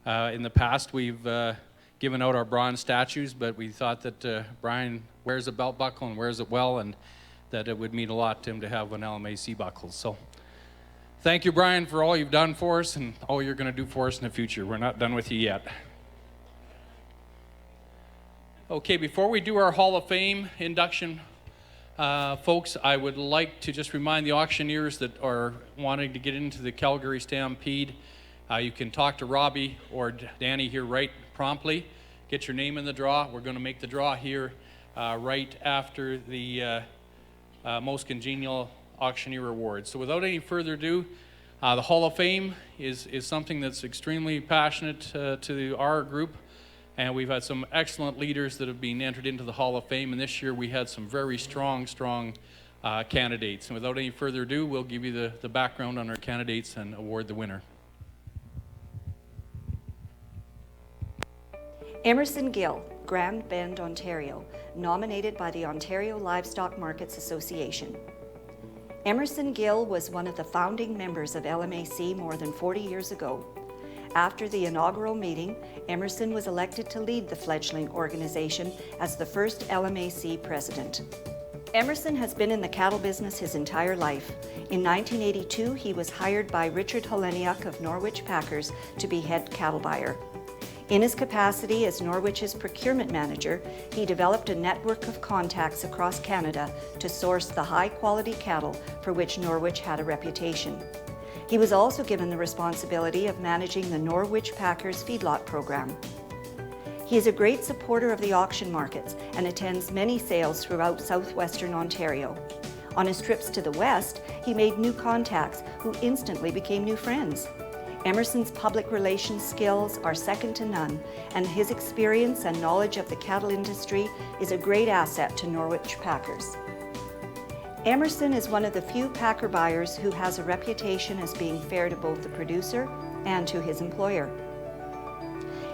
In the past, we've given out our bronze statues, but we thought that Brian wears a belt buckle and wears it well, and that it would mean a lot to him to have an LMAC buckle. So thank you, Brian, for all you've done for us and all you're going to do for us in the future. We're not done with you yet. Okay, before we do our Hall of Fame induction, folks, I would like to just remind the auctioneers that are wanting to get into the Calgary Stampede, you can talk to Robbie or Danny here right promptly. Get your name in the draw. We're going to make the draw here right after the Most Congenial Auctioneer Awards. So without any further ado, the Hall of Fame is something that's extremely passionate to our group. And we've had some excellent leaders that have been entered into the Hall of Fame, and this year we had some very strong candidates. And without any further ado, we'll give you the background on our candidates and award the winner. Emerson Gil, Grand Bend, Ontario, nominated by the Ontario Livestock Markets Association. Emerson Gil was one of the founding members of LMAC more than 40 years ago. After the inaugural meeting, Emerson was elected to lead the fledgling organization as the first LMAC president. Emerson has been in the cattle business his entire life. In 1982, he was hired by Richard Heleniuk of Norwich Packers to be head cattle buyer. In his capacity as Norwich's procurement manager, he developed a network of contacts across Canada to source the high-quality cattle for which Norwich had a reputation. He was also given the responsibility of managing the Norwich Packers feedlot program. He is a great supporter of the auction markets and attends many sales throughout southwestern Ontario. On his trips to the west, he made new contacts who instantly became new friends. Emerson's public relations skills are second to none, and his experience and knowledge of the cattle industry is a great asset to Norwich Packers. Emerson is one of the few packer buyers who has a reputation as being fair to both the producer and to his employer.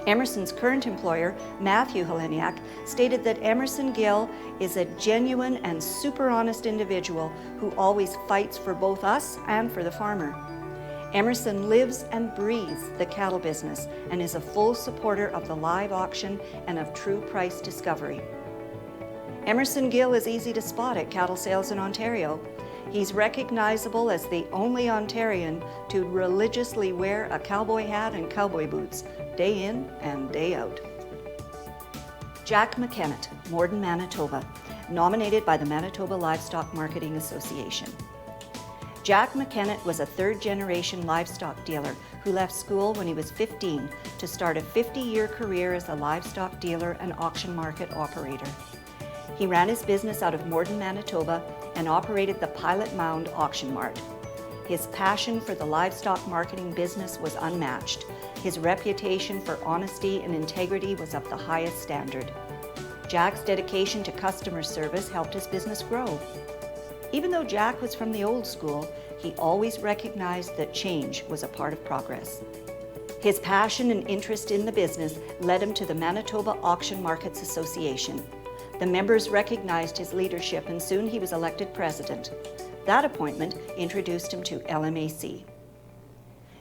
Emerson's current employer, Matthew Heleniuk, stated that Emerson Gil is a genuine and super honest individual who always fights for both us and for the farmer. Emerson lives and breathes the cattle business and is a full supporter of the live auction and of true price discovery. Emerson Gil is easy to spot at cattle sales in Ontario. He's recognizable as the only Ontarian to religiously wear a cowboy hat and cowboy boots, day in and day out. Jack McKinnon, Morden, Manitoba, nominated by the Manitoba Livestock Marketing Association. Jack McKinnon was a third-generation livestock dealer who left school when he was 15 to start a 50-year career as a livestock dealer and auction market operator. He ran his business out of Morden, Manitoba, and operated the Pilot Mound Auction Mart. His passion for the livestock marketing business was unmatched. His reputation for honesty and integrity was of the highest standard. Jack's dedication to customer service helped his business grow. Even though Jack was from the old school, he always recognized that change was a part of progress. His passion and interest in the business led him to the Manitoba Auction Markets Association. The members recognized his leadership, and soon he was elected president. That appointment introduced him to LMAC.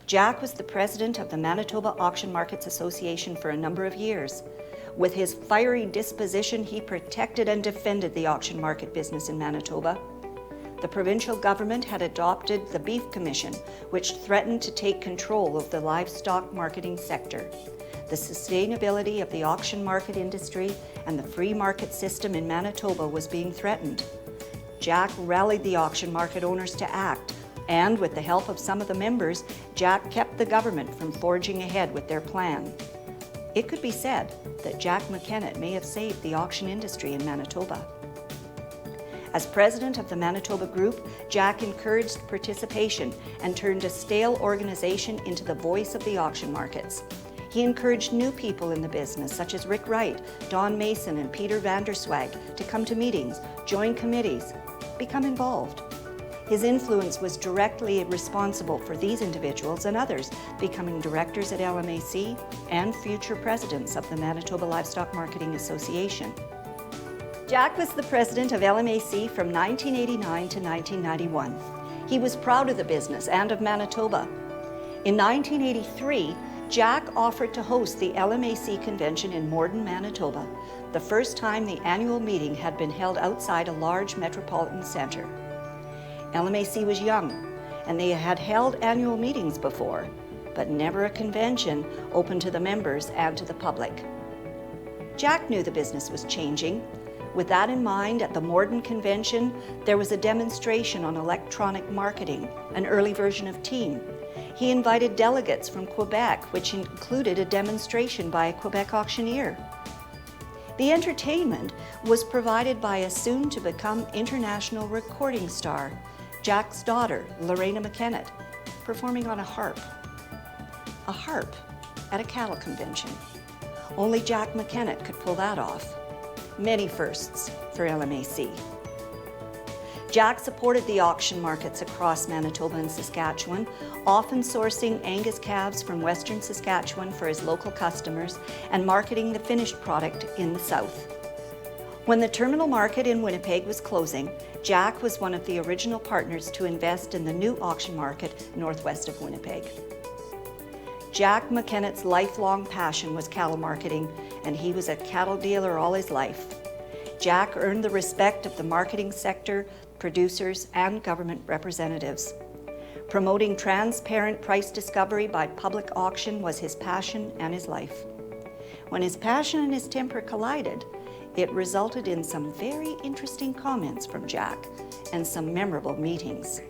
Jack was the president of the Manitoba Auction Markets Association for a number of years. With his fiery disposition, he protected and defended the auction market business in Manitoba. The provincial government had adopted the Beef Commission, which threatened to take control of the livestock marketing sector. The sustainability of the auction market industry and the free market system in Manitoba was being threatened. Jack rallied the auction market owners to act, and with the help of some of the members, Jack kept the government from forging ahead with their plan. It could be said that Jack McKinnon may have saved the auction industry in Manitoba. As president of the Manitoba Group, Jack encouraged participation and turned a stale organization into the voice of the auction markets. He encouraged new people in the business, such as Rick Wright, Don Mason, and Peter Vanderswag, to come to meetings, join committees, become involved. His influence was directly responsible for these individuals and others becoming directors at LMAC and future presidents of the Manitoba Livestock Marketing Association. Jack was the president of LMAC from 1989 to 1991. He was proud of the business and of Manitoba. In 1983, Jack offered to host the LMAC convention in Morden, Manitoba, the first time the annual meeting had been held outside a large metropolitan centre. LMAC was young, and they had held annual meetings before, but never a convention open to the members and to the public. Jack knew the business was changing. With that in mind, at the Morden Convention, there was a demonstration on electronic marketing, an early version of Team. He invited delegates from Quebec, which included a demonstration by a Quebec auctioneer. The entertainment was provided by a soon-to-become international recording star, Jack's daughter, Lorena McKinnon, performing on a harp. A harp at a cattle convention. Only Jack McKinnon could pull that off. Many firsts for LMAC. Jack supported the auction markets across Manitoba and Saskatchewan, often sourcing Angus calves from Western Saskatchewan for his local customers and marketing the finished product in the south. When the terminal market in Winnipeg was closing, Jack was one of the original partners to invest in the new auction market northwest of Winnipeg. Jack McKinnon's lifelong passion was cattle marketing, and he was a cattle dealer all his life. Jack earned the respect of the marketing sector, producers, and government representatives. Promoting transparent price discovery by public auction was his passion and his life. When his passion and his temper collided, it resulted in some very interesting comments from Jack and some memorable meetings.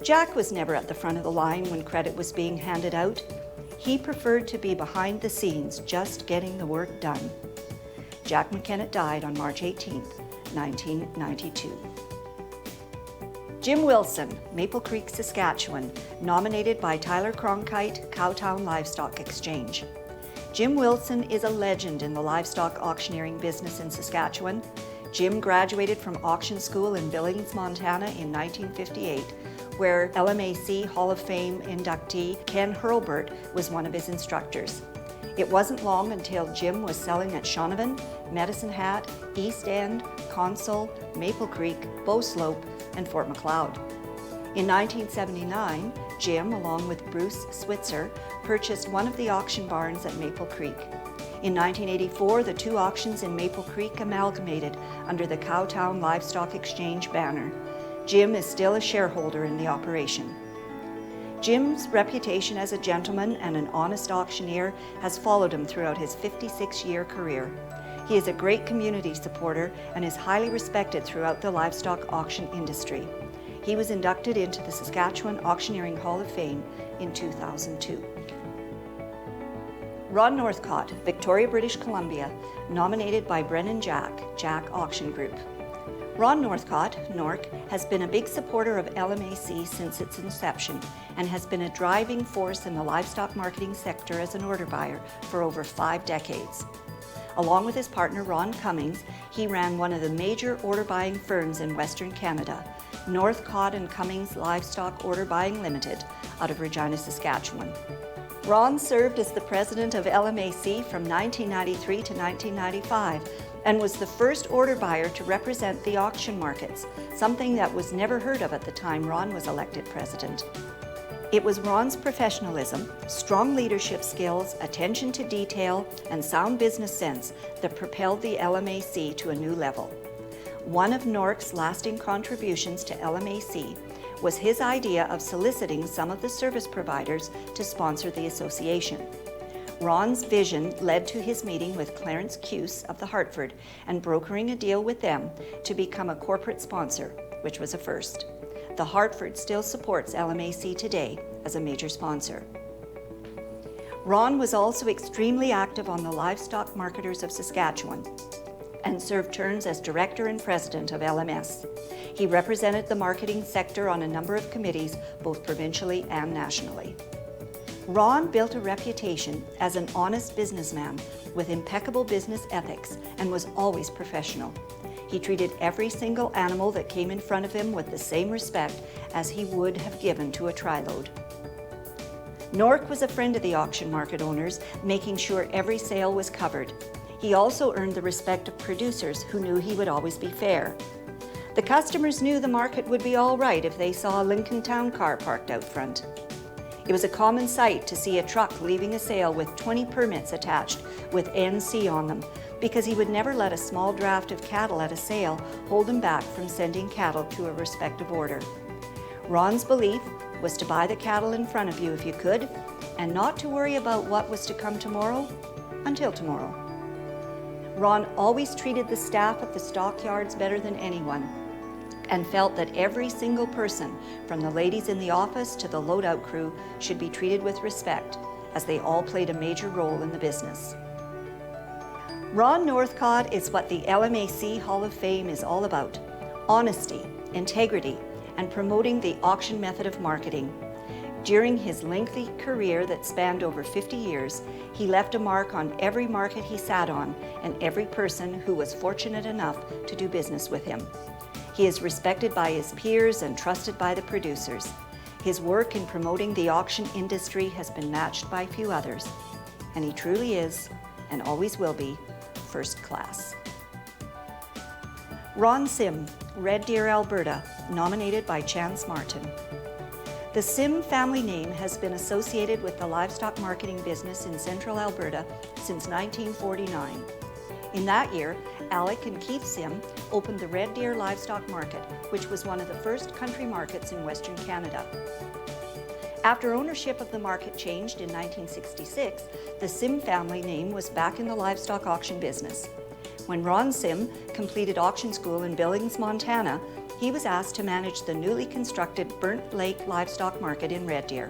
Jack was never at the front of the line when credit was being handed out. He preferred to be behind the scenes, just getting the work done. Jack McKinnon died on March 18, 1992. Jim Wilson, Maple Creek, Saskatchewan, nominated by Tyler Cronkite, Cowtown Livestock Exchange. Jim Wilson is a legend in the livestock auctioneering business in Saskatchewan. Jim graduated from auction school in Billings, Montana in 1958, where LMAC Hall of Fame inductee Ken Hurlburt was one of his instructors. It wasn't long until Jim was selling at Shaunavon, Medicine Hat, East End, Console, Maple Creek, Bow Slope, and Fort Macleod. In 1979, Jim, along with Bruce Switzer, purchased one of the auction barns at Maple Creek. In 1984, the two auctions in Maple Creek amalgamated under the Cowtown Livestock Exchange banner. Jim is still a shareholder in the operation. Jim's reputation as a gentleman and an honest auctioneer has followed him throughout his 56-year career. He is a great community supporter and is highly respected throughout the livestock auction industry. He was inducted into the Saskatchewan Auctioneering Hall of Fame in 2002. Ron Northcott, Victoria, British Columbia, nominated by Brennan Jack Auction Group. Ron Northcott, Nork, has been a big supporter of LMAC since its inception and has been a driving force in the livestock marketing sector as an order buyer for over 5 decades. Along with his partner Ron Cummings, he ran one of the major order buying firms in Western Canada, Northcott and Cummings Livestock Order Buying Limited, out of Regina, Saskatchewan. Ron served as the president of LMAC from 1993 to 1995 and was the first order buyer to represent the auction markets, something that was never heard of at the time Ron was elected president. It was Ron's professionalism, strong leadership skills, attention to detail, and sound business sense that propelled the LMAC to a new level. One of Nork's lasting contributions to LMAC was his idea of soliciting some of the service providers to sponsor the association. Ron's vision led to his meeting with Clarence Cuse of the Hartford and brokering a deal with them to become a corporate sponsor, which was a first. The Hartford still supports LMAC today as a major sponsor. Ron was also extremely active on the Livestock Marketers of Saskatchewan and served terms as director and president of LMS. He represented the marketing sector on a number of committees, both provincially and nationally. Ron built a reputation as an honest businessman with impeccable business ethics and was always professional. He treated every single animal that came in front of him with the same respect as he would have given to a tri-load. Nork was a friend of the auction market owners, making sure every sale was covered. He also earned the respect of producers who knew he would always be fair. The customers knew the market would be all right if they saw a Lincoln Town car parked out front. It was a common sight to see a truck leaving a sale with 20 permits attached with NC on them, because he would never let a small draft of cattle at a sale hold him back from sending cattle to a respective order. Ron's belief was to buy the cattle in front of you if you could, and not to worry about what was to come tomorrow until tomorrow. Ron always treated the staff at the stockyards better than anyone, and felt that every single person, from the ladies in the office to the loadout crew, should be treated with respect, as they all played a major role in the business. Ron Northcott is what the LMAC Hall of Fame is all about: honesty, integrity, and promoting the auction method of marketing. During his lengthy career that spanned over 50 years, he left a mark on every market he sat on and every person who was fortunate enough to do business with him. He is respected by his peers and trusted by the producers. His work in promoting the auction industry has been matched by few others, and he truly is, and always will be, first class. Ron Sim, Red Deer Alberta, nominated by Chance Martin. The Sim family name has been associated with the livestock marketing business in central Alberta since 1949. In that year, Alec and Keith Sim opened the Red Deer Livestock Market, which was one of the first country markets in Western Canada. After ownership of the market changed in 1966, the Sim family name was back in the livestock auction business. When Ron Sim completed auction school in Billings, Montana, he was asked to manage the newly constructed Burnt Lake Livestock Market in Red Deer.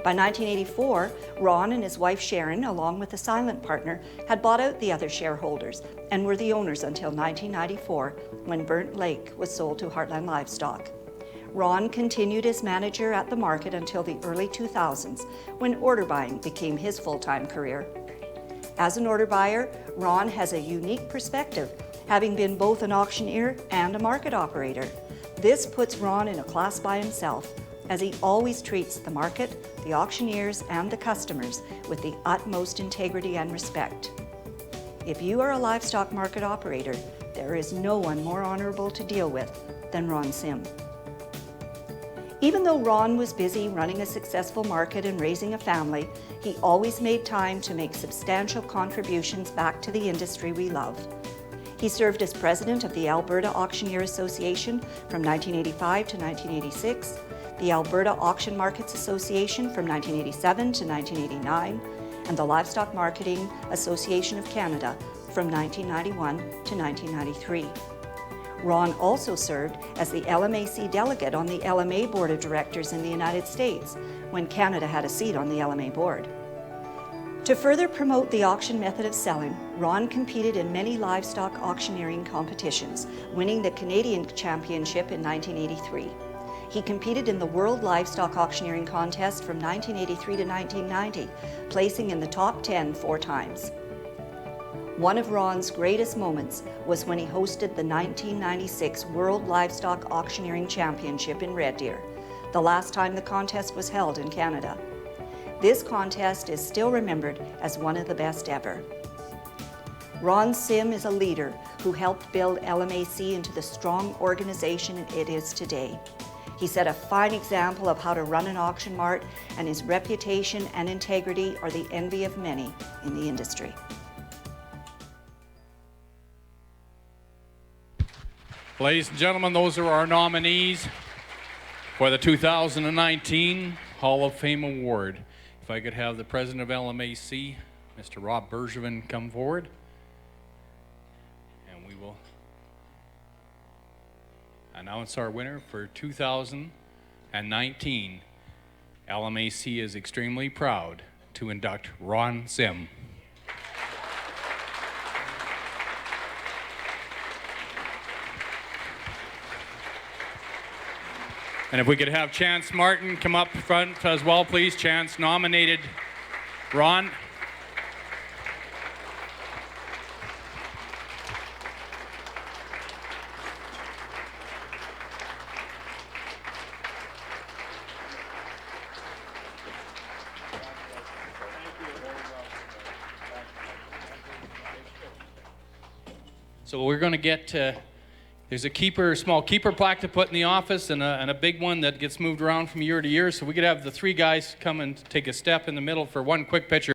By 1984, Ron and his wife Sharon, along with a silent partner, had bought out the other shareholders and were the owners until 1994, when Burnt Lake was sold to Heartland Livestock. Ron continued as manager at the market until the early 2000s, when order buying became his full-time career. As an order buyer, Ron has a unique perspective, having been both an auctioneer and a market operator. This puts Ron in a class by himself, as he always treats the market, the auctioneers, and the customers with the utmost integrity and respect. If you are a livestock market operator, there is no one more honorable to deal with than Ron Sim. Even though Ron was busy running a successful market and raising a family, he always made time to make substantial contributions back to the industry we love. He served as president of the Alberta Auctioneer Association from 1985 to 1986, the Alberta Auction Markets Association from 1987 to 1989, and the Livestock Marketing Association of Canada from 1991 to 1993. Ron also served as the LMAC delegate on the LMA Board of Directors in the United States, when Canada had a seat on the LMA board. To further promote the auction method of selling, Ron competed in many livestock auctioneering competitions, winning the Canadian Championship in 1983. He competed in the World Livestock Auctioneering Contest from 1983 to 1990, placing in the top 10 4 times. One of Ron's greatest moments was when he hosted the 1996 World Livestock Auctioneering Championship in Red Deer, the last time the contest was held in Canada. This contest is still remembered as one of the best ever. Ron Sim is a leader who helped build LMAC into the strong organization it is today. He set a fine example of how to run an auction mart, and his reputation and integrity are the envy of many in the industry. Ladies and gentlemen, those are our nominees for the 2019 Hall of Fame Award. If I could have the president of LMAC, Mr. Rob Bergevin, come forward. And we will announce our winner for 2019. LMAC is extremely proud to induct Ron Sim. And if we could have Chance Martin come up front as well, please. Chance nominated Ron. So we're going to get There's a small keeper plaque to put in the office, and a big one that gets moved around from year to year. So we could have the three guys come and take a step in the middle for one quick picture.